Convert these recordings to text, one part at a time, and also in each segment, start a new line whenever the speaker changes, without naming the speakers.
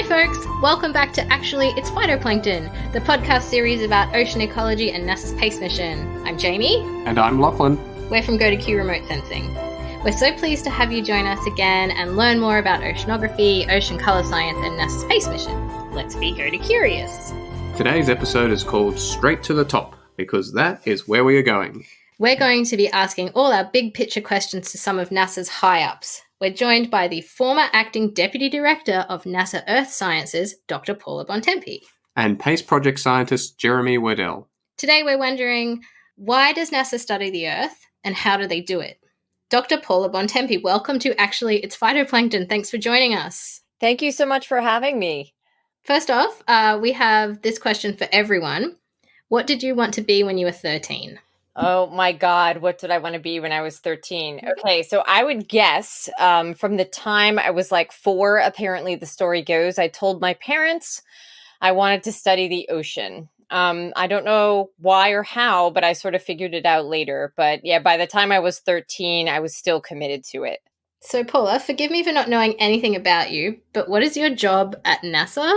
folks, welcome back to Actually It's Phytoplankton, the podcast series about ocean ecology and NASA's space mission. I'm Jamie.
And I'm Lachlan.
We're from Go to Q Remote Sensing. We're so pleased to have you join us again and learn more about oceanography, ocean color science, and NASA's space mission. Let's be Go to Curious.
Today's episode is called Straight to the Top, because that is where we are going.
We're going to be asking all our big picture questions to some of NASA's high-ups. We're joined by the former acting deputy director of NASA Earth Sciences, Dr. Paula Bontempi.
And PACE project scientist Jeremy Werdell.
Today we're wondering, why does NASA study the Earth and how do they do it? Dr. Paula Bontempi, welcome to Actually It's Phytoplankton. Thanks for joining us.
Thank you so much for having me.
First off, we have this question for everyone. What did you want to be when you were 13?
Oh my God, what did I want to be when I was 13? Okay, so I would guess from the time I was like 4, apparently the story goes, I told my parents I wanted to study the ocean. I don't know why or how, but I sort of figured it out later. But yeah, by the time I was 13, I was still committed to it.
So Paula, forgive me for not knowing anything about you, but what is your job at NASA?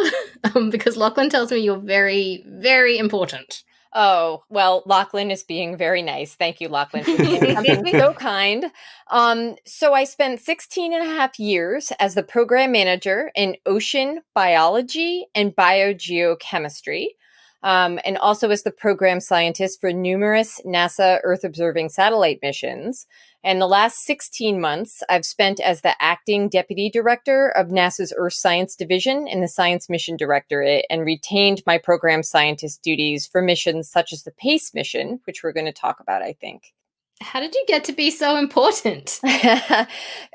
Because Lachlan tells me you're very, very important.
Oh, well, Lachlan is being very nice. Thank you, Lachlan, for being something so kind. So I spent 16 and a half years as the program manager in ocean biology and biogeochemistry, and also as the program scientist for numerous NASA Earth-observing satellite missions. And the last 16 months, I've spent as the acting deputy director of NASA's Earth Science Division in the Science Mission Directorate and retained my program scientist duties for missions such as the PACE mission, which we're going to talk about, I think.
How did you get to be so important?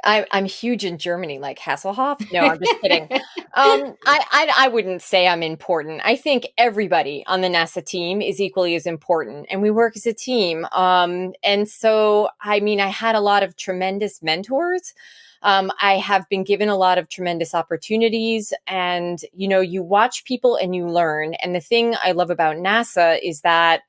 I'm huge in Germany, like Hasselhoff. No, I'm just kidding. I wouldn't say I'm important. I think everybody on the NASA team is equally as important, and we work as a team. And so, I mean, I had a lot of tremendous mentors. I have been given a lot of tremendous opportunities, and, you know, you watch people and you learn. And the thing I love about NASA is that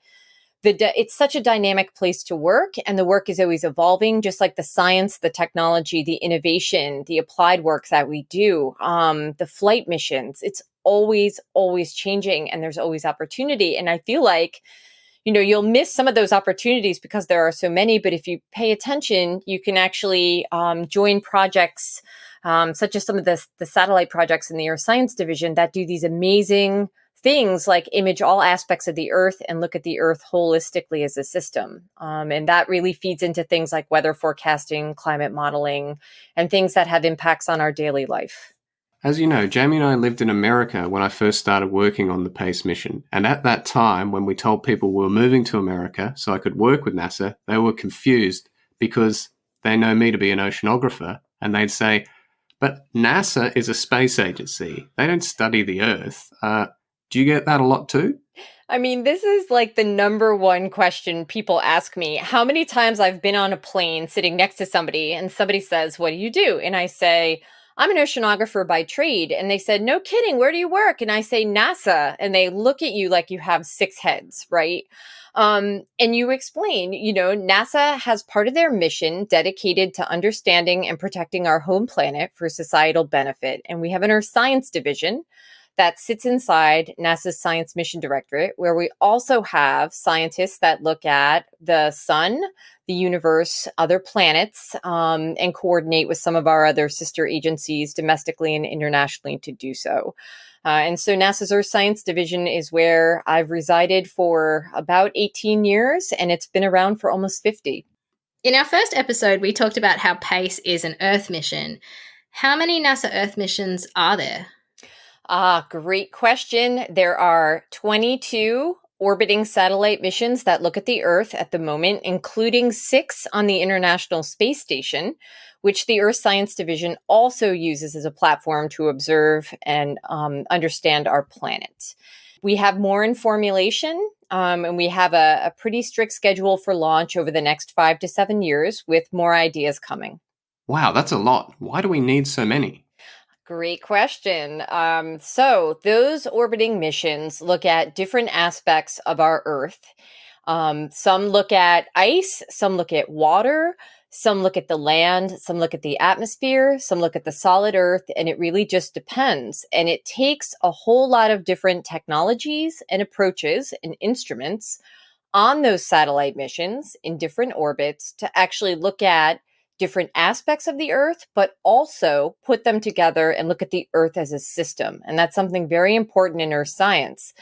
it's such a dynamic place to work, and the work is always evolving, just like the science, the technology, the innovation, the applied work that we do, the flight missions. It's always, always changing, and there's always opportunity. And I feel like, you know, you'll miss some of those opportunities because there are so many, but if you pay attention, you can actually join projects such as some of the satellite projects in the Earth Science Division that do these amazing things like image all aspects of the Earth and look at the Earth holistically as a system. And that really feeds into things like weather forecasting, climate modeling, and things that have impacts on our daily life.
As you know, Jamie and I lived in America when I first started working on the PACE mission. And at that time, when we told people we were moving to America so I could work with NASA, they were confused because they know me to be an oceanographer. And they'd say, but NASA is a space agency. They don't study the Earth. Do you get that a lot too?
I mean, this is like the number one question people ask me. How many times I've been on a plane sitting next to somebody and somebody says, what do you do? And I say, I'm an oceanographer by trade. And they said, no kidding, where do you work? And I say, NASA. And they look at you like you have 6 heads, right? And you explain, you know, NASA has part of their mission dedicated to understanding and protecting our home planet for societal benefit. And we have an Earth Science Division that sits inside NASA's Science Mission Directorate, where we also have scientists that look at the sun, the universe, other planets, and coordinate with some of our other sister agencies domestically and internationally to do so. And so NASA's Earth Science Division is where I've resided for about 18 years, and it's been around for almost 50.
In our first episode, we talked about how PACE is an Earth mission. How many NASA Earth missions are there?
Great question. There are 22 orbiting satellite missions that look at the Earth at the moment, including 6 on the International Space Station, which the Earth Science Division also uses as a platform to observe and understand our planet. We have more in formulation, and we have a pretty strict schedule for launch over the next 5 to 7 years, with more ideas coming.
Wow, that's a lot. Why do we need so many?
Great question. So those orbiting missions look at different aspects of our Earth. Some look at ice, some look at water, Some look at the land, some look at the atmosphere, some look at the solid earth, and it really just depends. And it takes a whole lot of different technologies and approaches and instruments on those satellite missions in different orbits to actually look at different aspects of the Earth, but also put them together and look at the Earth as a system. And that's something very important in Earth science.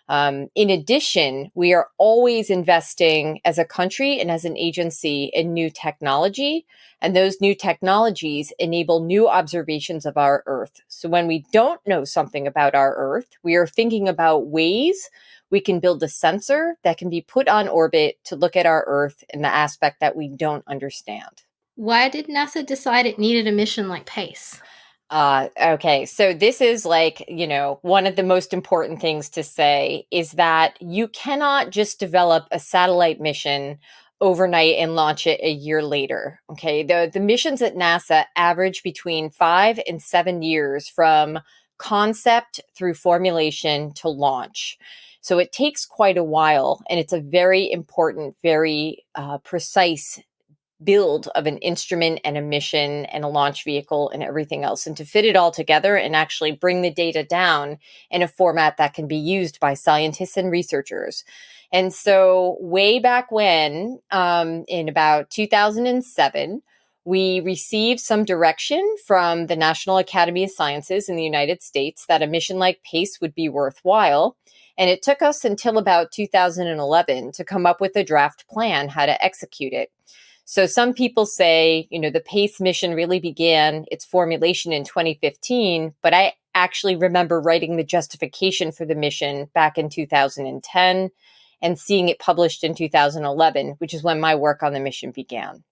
In addition, we are always investing as a country and as an agency in new technology, and those new technologies enable new observations of our Earth. So when we don't know something about our Earth, we are thinking about ways we can build a sensor that can be put on orbit to look at our Earth in the aspect that we don't understand.
Why did NASA decide it needed a mission like PACE?
Okay, so this is like, one of the most important things to say is that you cannot just develop a satellite mission overnight and launch it a year later. Okay, the missions at NASA average between 5 and 7 years from concept through formulation to launch. So it takes quite a while, and it's a very important, very precise build of an instrument and a mission and a launch vehicle and everything else, and to fit it all together and actually bring the data down in a format that can be used by scientists and researchers. And so way back when, in about 2007, we received some direction from the National Academy of Sciences in the United States that a mission like PACE would be worthwhile. And it took us until about 2011 to come up with a draft plan how to execute it. So some people say, the PACE mission really began its formulation in 2015, but I actually remember writing the justification for the mission back in 2010 and seeing it published in 2011, which is when my work on the mission began.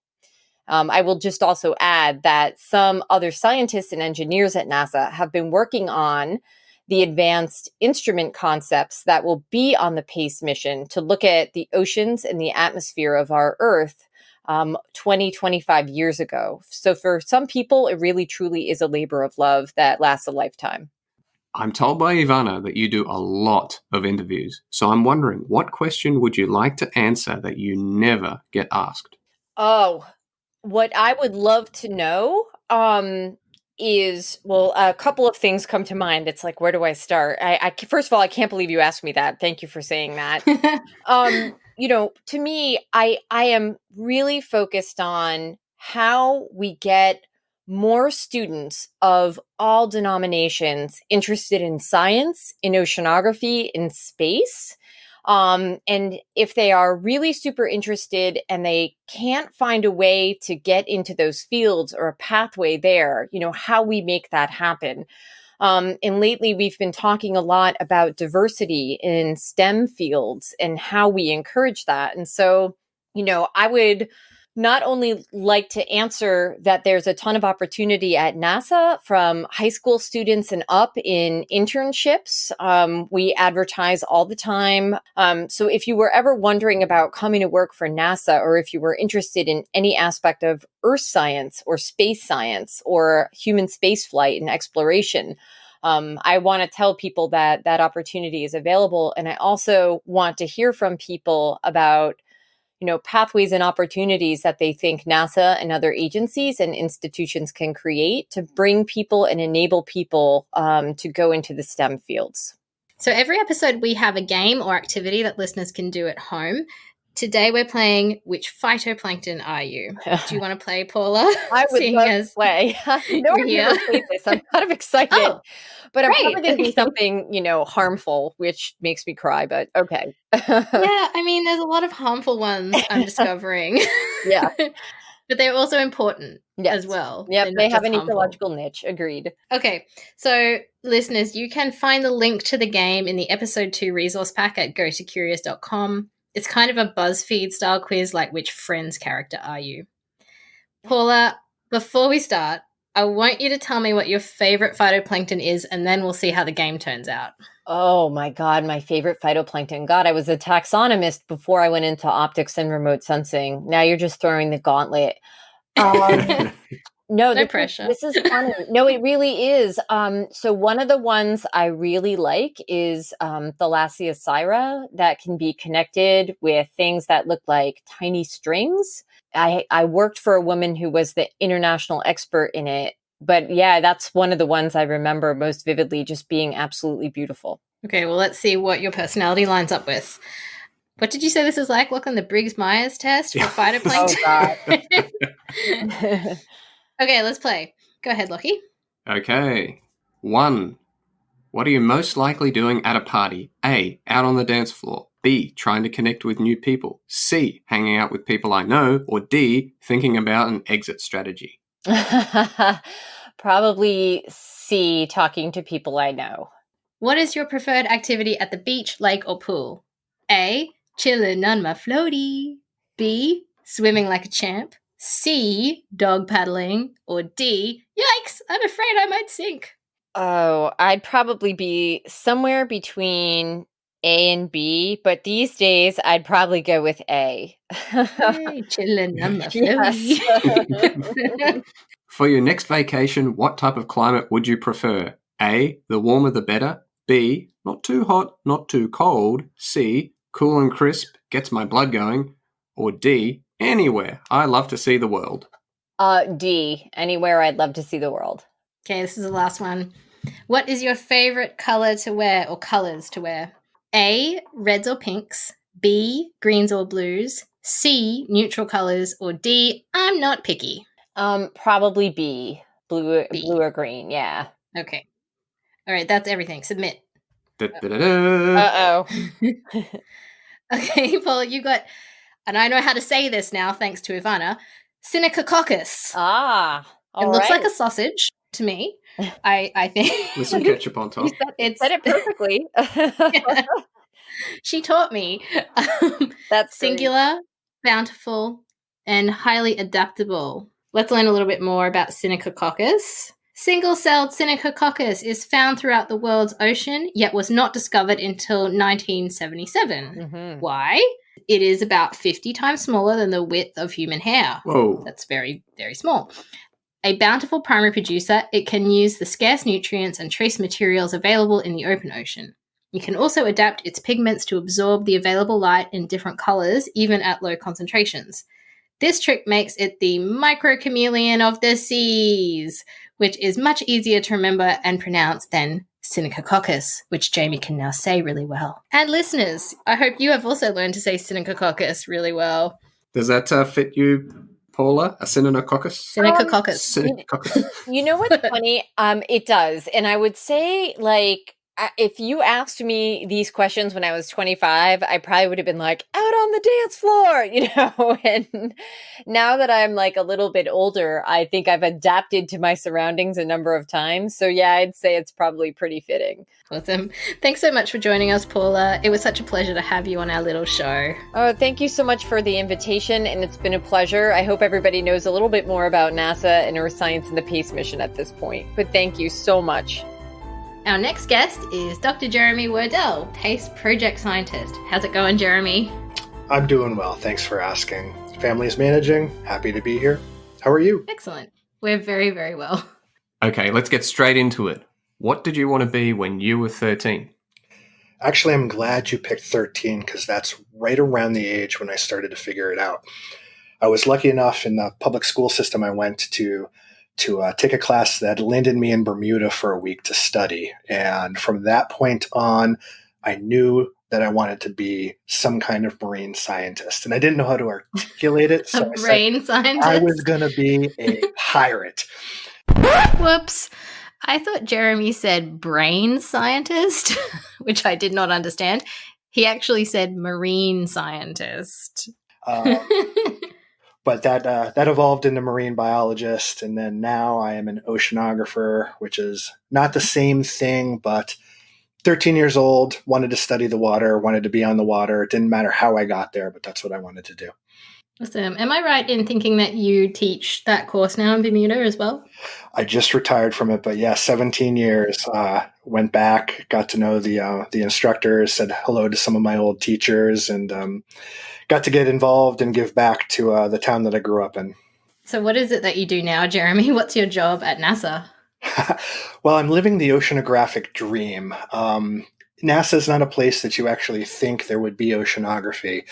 I will just also add that some other scientists and engineers at NASA have been working on the advanced instrument concepts that will be on the PACE mission to look at the oceans and the atmosphere of our Earth 25 years ago. So for some people, it really truly is a labor of love that lasts a lifetime.
I'm told by Ivana that you do a lot of interviews. So I'm wondering, what question would you like to answer that you never get asked?
Oh, what I would love to know is, a couple of things come to mind. It's like, where do I start? First of all, I can't believe you asked me that. Thank you for saying that. To me, I am really focused on how we get more students of all denominations interested in science, in oceanography, in space. And if they are really super interested and they can't find a way to get into those fields or a pathway there, how we make that happen. And lately we've been talking a lot about diversity in STEM fields and how we encourage that. And so, I would not only like to answer that there's a ton of opportunity at NASA from high school students and up in internships. We advertise all the time. So if you were ever wondering about coming to work for NASA, or if you were interested in any aspect of Earth science or space science or human space flight and exploration, I want to tell people that that opportunity is available. And I also want to hear from people about pathways and opportunities that they think NASA and other agencies and institutions can create to bring people and enable people to go into the STEM fields.
So every episode we have a game or activity that listeners can do at home. Today we're playing Which Phytoplankton Are You? Do you want to play, Paula?
I would love to play. I've never played this. I'm kind of excited. But I'm probably going to do something, harmful, which makes me cry, but okay.
Yeah, there's a lot of harmful ones I'm discovering.
Yeah.
But they're also important as well.
Yep, they have an ecological niche. Agreed.
Okay, so listeners, you can find the link to the game in the episode 2 resource pack at gotocurious.com. It's kind of a BuzzFeed style quiz, like which Friends character are you? Paula, before we start, I want you to tell me what your favorite phytoplankton is, and then we'll see how the game turns out.
Oh my God, my favorite phytoplankton. God, I was a taxonomist before I went into optics and remote sensing. Now you're just throwing the gauntlet. No,
No pressure.
This is funny. No, it really is. So one of the ones I really like is the Thalassiocyra that can be connected with things that look like tiny strings. I worked for a woman who was the international expert in it. But yeah, that's one of the ones I remember most vividly, just being absolutely beautiful.
Okay, well, let's see what your personality lines up with. What did you say this is like, Lachlan? The Briggs-Myers test for phytoplankton?
Oh, God.
Okay, let's play. Go ahead, Lockie.
Okay. 1. What are you most likely doing at a party? A. Out on the dance floor. B. Trying to connect with new people. C. Hanging out with people I know. Or D. Thinking about an exit strategy.
Probably C, talking to people I know.
What is your preferred activity at the beach, lake, or pool? A. Chillin' on my floaty. B. Swimming like a champ. C. Dog paddling. Or D. Yikes! I'm afraid I might sink.
Oh, I'd probably be somewhere between A and B, but these days I'd probably go with A.
Hey, chillin' on my floaty.
Yes.
For your next vacation, what type of climate would you prefer? A. The warmer the better. B. Not too hot, not too cold. C. Cool and crisp, gets my blood going. Or D. Anywhere. I love to see the world.
D, anywhere I'd love to see the world.
Okay, this is the last one. What is your favorite color to wear or colors to wear? A. Reds or pinks. B. Greens or blues. C. Neutral colors. Or D. I'm not picky.
Probably B, blue
B.
or green, yeah.
Okay. All right, that's everything. Submit.
Da-da-da-da.
Uh-oh.
Okay, Paula, you got, and I know how to say this now thanks to Ivana, Caucus.
All
It looks
right.
like a sausage to me. I think.
With some ketchup on top.
You said it perfectly.
Yeah. She taught me.
That's
singular, bountiful, and highly adaptable. Let's learn a little bit more about Caucus. Single-celled Caucus is found throughout the world's ocean, yet was not discovered until 1977.
Mm-hmm.
Why? It is about 50 times smaller than the width of human hair.
Whoa.
That's very, very small. A bountiful primary producer, it can use the scarce nutrients and trace materials available in the open ocean. It can also adapt its pigments to absorb the available light in different colors, even at low concentrations. This trick makes it the microchameleon of the seas, which is much easier to remember and pronounce than Caucus, which Jamie can now say really well. And listeners, I hope you have also learned to say Caucus really well.
Does that fit you, Paula? A Caucus?
Caucus.
You know what's funny? It does. And I would say, like, if you asked me these questions when I was 25, I probably would have been like, out on the dance floor, you know? And now that I'm like a little bit older, I think I've adapted to my surroundings a number of times. So yeah, I'd say it's probably pretty fitting.
Awesome. Thanks so much for joining us, Paula. It was such a pleasure to have you on our little show.
Oh, thank you so much for the invitation, and it's been a pleasure. I hope everybody knows a little bit more about NASA and Earth science and the PACE mission at this point. But thank you so much.
Our next guest is Dr. Jeremy Werdell, PACE project scientist. How's it going, Jeremy?
I'm doing well. Thanks for asking. Family is managing. Happy to be here. How are you?
Excellent. We're very, very well.
Okay, let's get straight into it. What did you want to be when you were 13?
Actually, I'm glad you picked 13 because that's right around the age when I started to figure it out. I was lucky enough in the public school system I went to take a class that landed me in Bermuda for a week to study. And from that point on, I knew that I wanted to be some kind of marine scientist. And I didn't know how to articulate it. So
scientist?
I was going to be a pirate.
Whoops. I thought Jeremy said brain scientist, which I did not understand. He actually said marine scientist.
But that evolved into marine biologist, and then now I am an oceanographer, which is not the same thing, but 13 years old, wanted to study the water, wanted to be on the water. It didn't matter how I got there, but that's what I wanted to do.
Awesome. Am I right in thinking that you teach that course now in Bermuda as well?
I just retired from it, but yeah, 17 years. Went back, got to know the instructors, said hello to some of my old teachers, and got to get involved and give back to the town that I grew up in.
So what is it that you do now, Jeremy? What's your job at NASA?
Well, I'm living the oceanographic dream. NASA is not a place that you actually think there would be oceanography,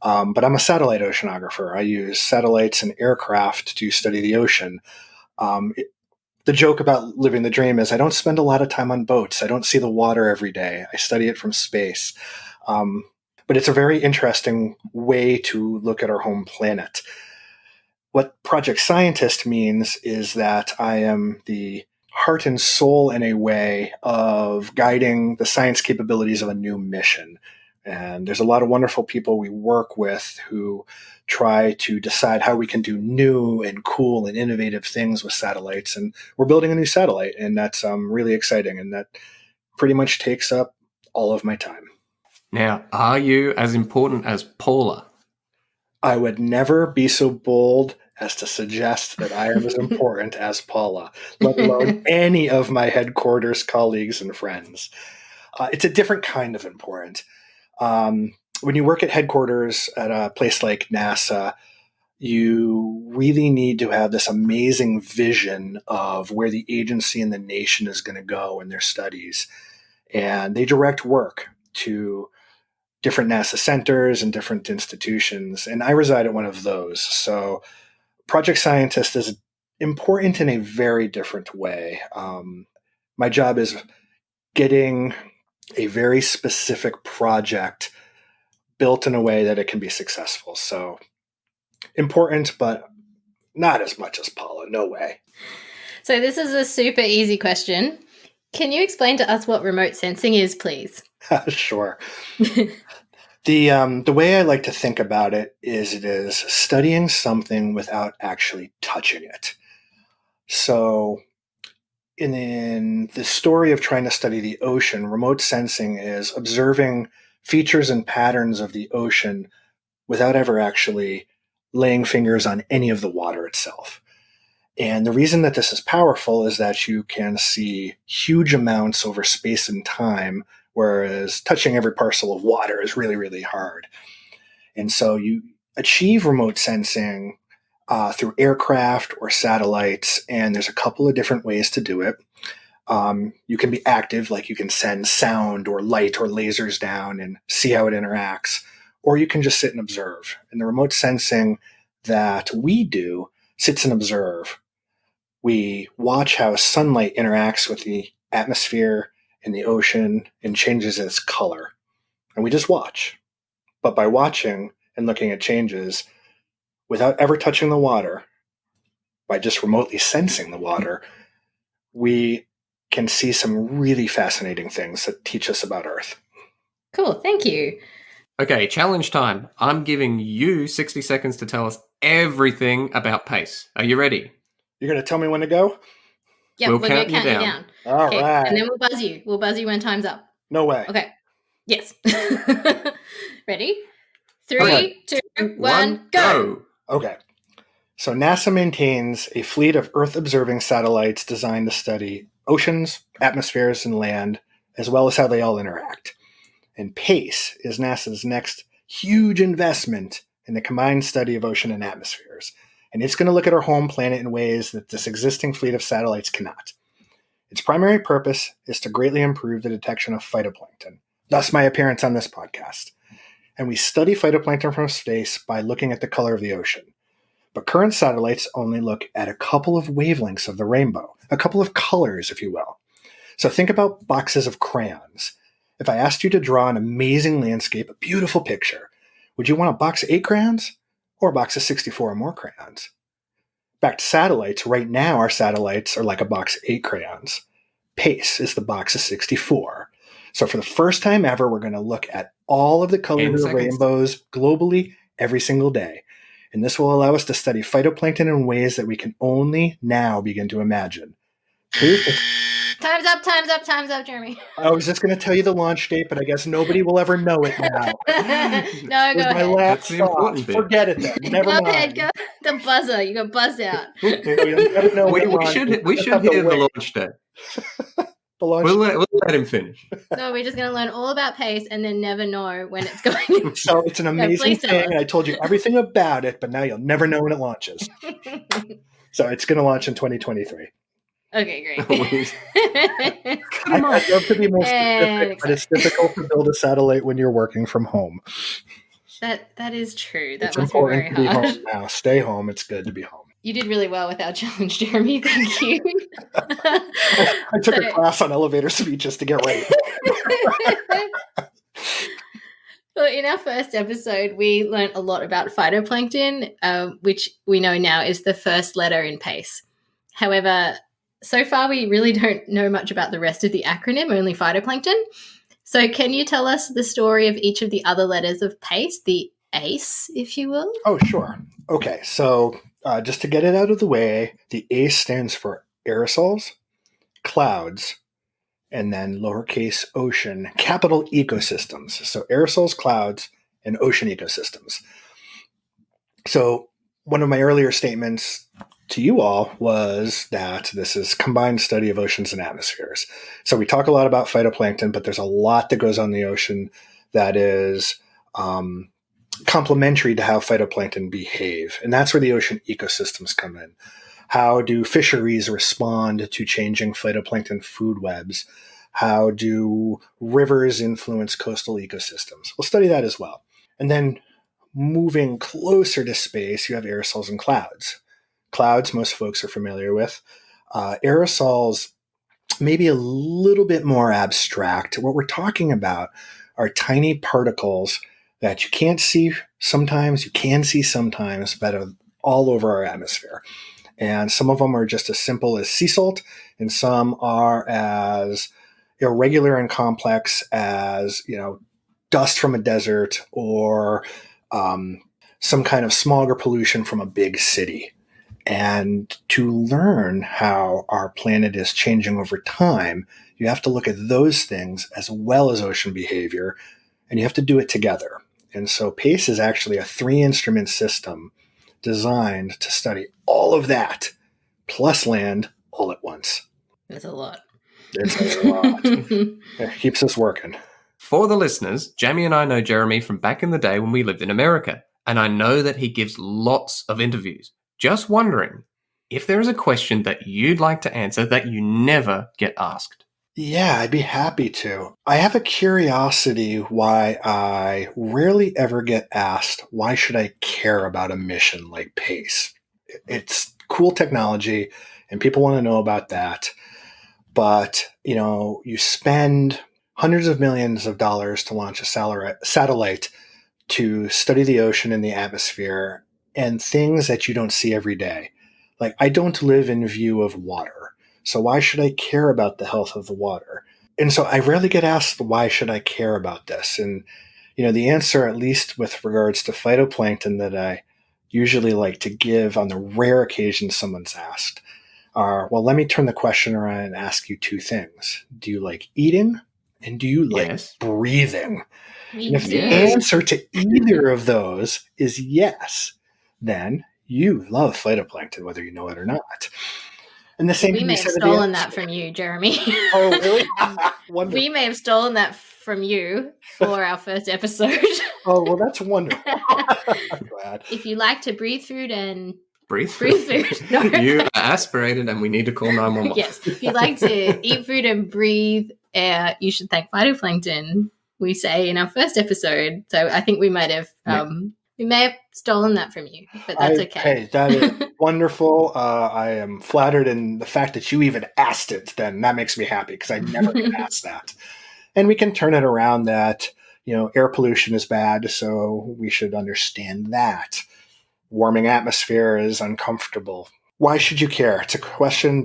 but I'm a satellite oceanographer. I use satellites and aircraft to study the ocean. The joke about living the dream is I don't spend a lot of time on boats. I don't see the water every day. I study it from space. But it's a very interesting way to look at our home planet. What Project Scientist means is that I am the heart and soul, in a way, of guiding the science capabilities of a new mission. And there's a lot of wonderful people we work with who try to decide how we can do new and cool and innovative things with satellites. And we're building a new satellite, and that's really exciting. And that pretty much takes up all of my time.
Now, are you as important as Paula?
I would never be so bold as to suggest that I am as important as Paula, let alone any of my headquarters colleagues and friends. It's a different kind of important. When you work at headquarters at a place like NASA, you really need to have this amazing vision of where the agency and the nation is going to go in their studies. And they direct work to different NASA centers and different institutions. And I reside at one of those. So Project Scientist is important in a very different way. My job is getting a very specific project built in a way that it can be successful. So important, but not as much as Paula. No way.
So this is a super easy question. Can you explain to us what remote sensing is, please?
Sure. The way I like to think about it is studying something without actually touching it. So in the story of trying to study the ocean, remote sensing is observing features and patterns of the ocean without ever actually laying fingers on any of the water itself. And the reason that this is powerful is that you can see huge amounts over space and time, whereas touching every parcel of water is really, really hard. And so you achieve remote sensing through aircraft or satellites, and there's a couple of different ways to do it. You can be active, like you can send sound or light or lasers down and see how it interacts, or you can just sit and observe. And the remote sensing that we do sits and observe. We watch how sunlight interacts with the atmosphere in the ocean and changes its color. And we just watch. But by watching and looking at changes, without ever touching the water, by just remotely sensing the water, we can see some really fascinating things that teach us about Earth.
Cool, thank you.
Okay, challenge time. I'm giving you 60 seconds to tell us everything about PACE. Are you ready?
You're going to tell me when to go?
Yeah,
We'll
we're going
count
to count
you
you
down.
down.
All
Okay,
right.
and then we'll buzz you. We'll buzz you when time's up.
No way.
Okay. Yes. Ready?
Okay.
3, 2, 1, go.
Okay. So NASA maintains a fleet of Earth-observing satellites designed to study oceans, atmospheres, and land, as well as how they all interact. And PACE is NASA's next huge investment in the combined study of ocean and atmospheres. And it's going to look at our home planet in ways that this existing fleet of satellites cannot. Its primary purpose is to greatly improve the detection of phytoplankton, thus my appearance on this podcast. And we study phytoplankton from space by looking at the color of the ocean. But current satellites only look at a couple of wavelengths of the rainbow, a couple of colors, if you will. So think about boxes of crayons. If I asked you to draw an amazing landscape, a beautiful picture, would you want a box of 8 crayons or a box of 64 or more crayons? Back to satellites, right now our satellites are like a box of 8 crayons. PACE is the box of 64. So for the first time ever, we're going to look at all of the colors of rainbows globally every single day. And this will allow us to study phytoplankton in ways that we can only now begin to imagine.
Time's up, time's up, time's up, Jeremy.
I was just going to tell you the launch date, but I guess nobody will ever know it now.
No, go ahead.
That's the important bit.
Forget it then. Never
Go
mind.
ahead, go. The buzzer. You got buzzed out.
We should hear the launch day.
The launch.
We'll let him finish.
No, we're just going to learn all about pace and then never know when it's going.
So it's an amazing
please tell
thing,
us.
and I told you everything about it, but now you'll never know when it launches. So it's going to launch in 2023.
Okay, great.
I'd love to be more specific, but it's difficult to build a satellite when you're working from home.
That is true. That
It's
must be very
important to be
hard.
home now. Stay home. It's good to be home.
You did really well with our challenge, Jeremy. Thank you.
I took a class on elevator speeches to get ready.
Well, in our first episode, we learned a lot about phytoplankton, which we know now is the first letter in PACE. However, so far we really don't know much about the rest of the acronym, only phytoplankton. So can you tell us the story of each of the other letters of PACE, the ACE, if you will?
Oh, sure. Okay, so just to get it out of the way, the ACE stands for aerosols, clouds, and then lowercase ocean, capital ecosystems. So aerosols, clouds, and ocean ecosystems. So one of my earlier statements to you all was that this is combined study of oceans and atmospheres. So we talk a lot about phytoplankton, but there's a lot that goes on in the ocean that is complementary to how phytoplankton behave. And that's where the ocean ecosystems come in. How do fisheries respond to changing phytoplankton food webs? How do rivers influence coastal ecosystems? We'll study that as well. And then moving closer to space, you have aerosols and clouds. Clouds, most folks are familiar with. Aerosols, maybe a little bit more abstract. What we're talking about are tiny particles that you can't see sometimes, you can see sometimes, but are all over our atmosphere. And some of them are just as simple as sea salt, and some are as irregular and complex as, dust from a desert or some kind of smog or pollution from a big city. And to learn how our planet is changing over time, you have to look at those things as well as ocean behavior, and you have to do it together. And so PACE is actually a 3-instrument system designed to study all of that, plus land all at once.
That's a lot.
It's a lot. It keeps us working.
For the listeners, Jamie and I know Jeremy from back in the day when we lived in America, and I know that he gives lots of interviews. Just wondering if there is a question that you'd like to answer that you never get asked.
Yeah, I'd be happy to. I have a curiosity why I rarely ever get asked, why should I care about a mission like PACE? It's cool technology, and people want to know about that. But, you spend hundreds of millions of dollars to launch a satellite to study the ocean and the atmosphere and things that you don't see every day. Like, I don't live in view of water, so why should I care about the health of the water? And so I rarely get asked, why should I care about this? And, the answer, at least with regards to phytoplankton, that I usually like to give on the rare occasion someone's asked are, well, let me turn the question around and ask you 2 things. Do you like eating? And do you like breathing? And if the answer to either of those is yes, then you love phytoplankton, whether you know it or not. And the same.
We may have stolen that from you, Jeremy.
Oh, really?
We may have stolen that from you for our first episode.
Oh, well, that's wonderful. I'm glad.
If you like to breathe food and
Breathe
food. No.
You are aspirated and we need to call 911.
Yes. If you like to eat food and breathe air, you should thank phytoplankton, we say in our first episode. So I think we might have we may have stolen that from you, but that's okay.
Hey, that is wonderful. I am flattered, in the fact that you even asked it, then that makes me happy, because I never get asked that. And we can turn it around that, air pollution is bad, so we should understand that. Warming atmosphere is uncomfortable. Why should you care? It's a question.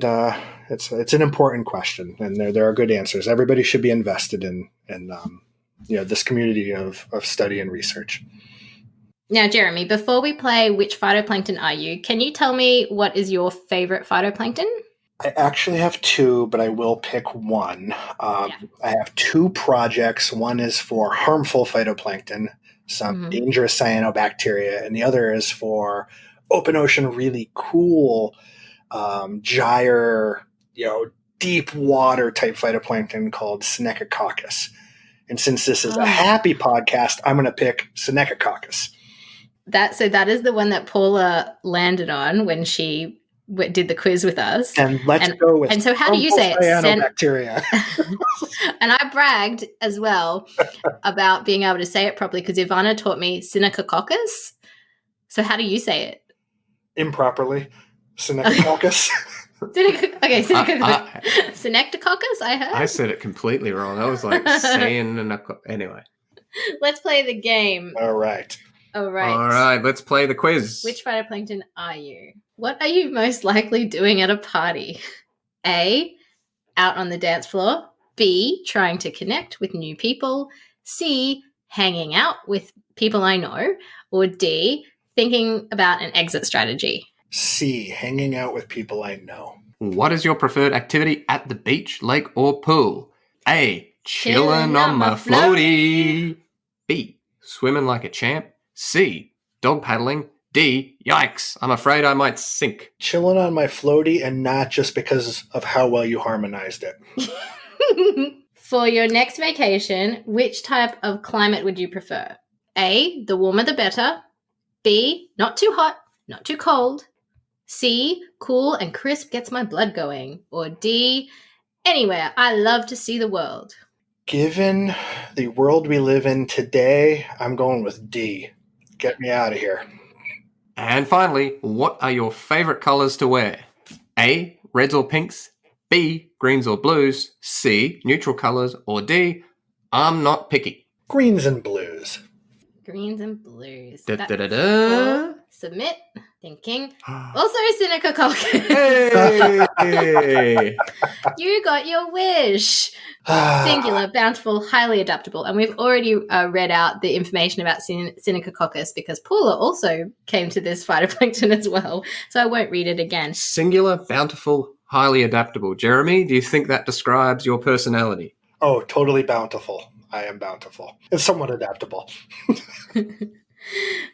It's an important question, and there are good answers. Everybody should be invested in this community of study and research.
Now, Jeremy, before we play Which Phytoplankton Are You, can you tell me what is your favorite phytoplankton?
I actually have 2, but I will pick one. I have 2 projects. One is for harmful phytoplankton, some dangerous cyanobacteria, and the other is for open ocean, really cool gyre, deep water type phytoplankton called Seneca Caucus. And since this is a happy podcast, I'm going to pick Seneca Caucus.
So that is the one that Paula landed on when she did the quiz with us.
And let's go with.
And so, how do you say it?
Cyanobacteria.
And I bragged as well about being able to say it properly because Ivana taught me Cynical Caucus. So, how do you say it?
Improperly, Seneca Caucus.
Synectococcus, I heard.
I said it completely wrong. I was like saying anyway.
Let's play the game.
All right.
All right,
let's play the quiz.
Which phytoplankton are you? What are you most likely doing at a party? A, out on the dance floor. B, trying to connect with new people. C, hanging out with people I know. Or D, thinking about an exit strategy.
C, hanging out with people I know.
What is your preferred activity at the beach, lake, or pool? A, chilling on my floaty. B, swimming like a champ. C, dog paddling. D, yikes, I'm afraid I might sink.
Chilling on my floaty, and not just because of how well you harmonized it.
For your next vacation, which type of climate would you prefer? A, the warmer the better. B, not too hot, not too cold. C, cool and crisp gets my blood going. Or D, anywhere. I love to see the world.
Given the world we live in today, I'm going with D. Get me out of here.
And finally, what are your favorite colors to wear? A, reds or pinks. B, greens or blues. C, neutral colors. Or D, I'm not picky.
Greens and blues.
Greens and blues. Submit. Thinking. Also, Seneca Caucus.
Hey!
You got your wish. Singular, bountiful, highly adaptable. And we've already read out the information about Seneca Caucus because Paula also came to this phytoplankton as well. So I won't read it again.
Singular, bountiful, highly adaptable. Jeremy, do you think that describes your personality?
Oh, totally bountiful. I am bountiful. It's somewhat adaptable.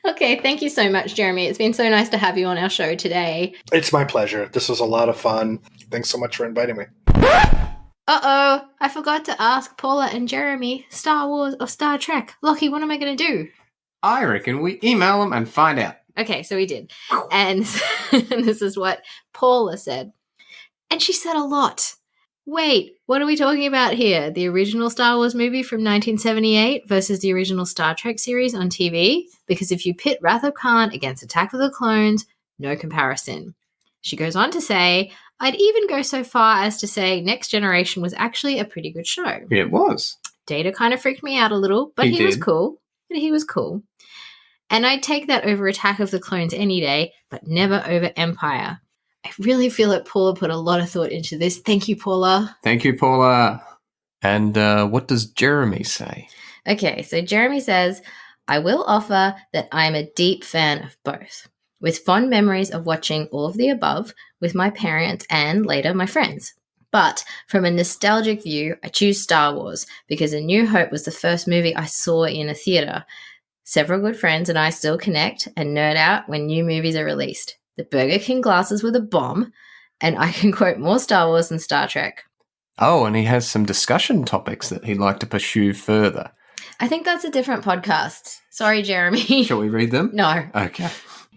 Okay, thank you so much, Jeremy. It's been so nice to have you on our show today.
It's my pleasure. This was a lot of fun. Thanks so much for inviting me.
Uh-oh, I forgot to ask Paula and Jeremy, Star Wars or Star Trek? Lockie, what am I going to do?
I reckon we email them and find out.
Okay, so we did. And this is what Paula said. And she said a lot. Wait, what are we talking about here? The original Star Wars movie from 1978 versus the original Star Trek series on TV? Because if you pit Wrath of Khan against Attack of the Clones, no comparison. She goes on to say, I'd even go so far as to say Next Generation was actually a pretty good show.
It was.
Data kind of freaked me out a little, but he was cool. And I'd take that over Attack of the Clones any day, but never over Empire. I really feel that Paula put a lot of thought into this. Thank you, Paula.
Thank you, Paula. And what does Jeremy say?
Okay, so Jeremy says, I will offer that I'm a deep fan of both, with fond memories of watching all of the above with my parents and later my friends. But from a nostalgic view, I choose Star Wars because A New Hope was the first movie I saw in a theater. Several good friends and I still connect and nerd out when new movies are released. The Burger King glasses were the bomb, and I can quote more Star Wars than Star Trek.
Oh, and he has some discussion topics that he'd like to pursue further.
I think that's a different podcast. Sorry, Jeremy.
Shall we read them?
No.
Okay.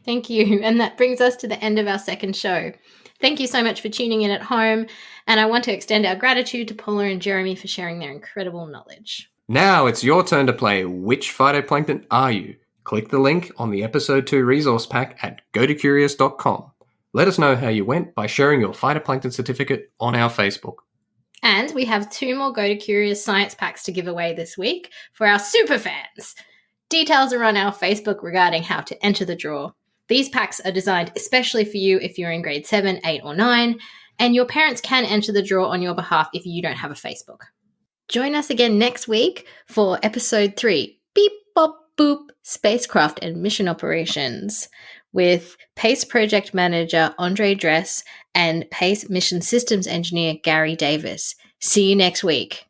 Thank you. And that brings us to the end of our second show. Thank you so much for tuning in at home, and I want to extend our gratitude to Paula and Jeremy for sharing their incredible knowledge.
Now it's your turn to play Which Phytoplankton Are You? Click the link on the Episode 2 resource pack at gotocurious.com. Let us know how you went by sharing your phytoplankton certificate on our Facebook.
And we have 2 more Go to Curious science packs to give away this week for our super fans. Details are on our Facebook regarding how to enter the draw. These packs are designed especially for you if you're in grade 7, 8 or 9, and your parents can enter the draw on your behalf if you don't have a Facebook. Join us again next week for Episode 3, Beep Bop Boop, Spacecraft and Mission Operations, with PACE Project Manager Andre Dress and PACE Mission Systems Engineer Gary Davis. See you next week.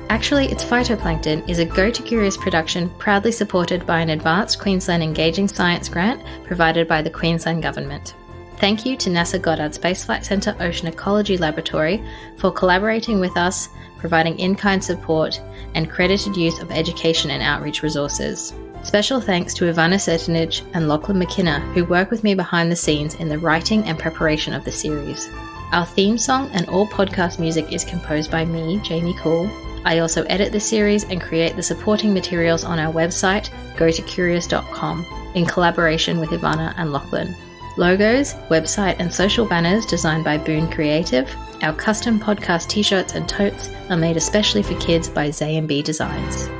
Actually, It's Phytoplankton is a Go to Curious production proudly supported by an Advanced Queensland Engaging Science grant provided by the Queensland Government. Thank you to NASA Goddard Space Flight Center Ocean Ecology Laboratory for collaborating with us, providing in-kind support, and credited use of education and outreach resources. Special thanks to Ivana Sertinich and Lachlan McKenna, who work with me behind the scenes in the writing and preparation of the series. Our theme song and all podcast music is composed by me, Jamie Cool. I also edit the series and create the supporting materials on our website, gotocurious.com, in collaboration with Ivana and Lachlan. Logos, website, and social banners designed by Boone Creative. Our custom podcast t-shirts and totes are made especially for kids by Z&B Designs.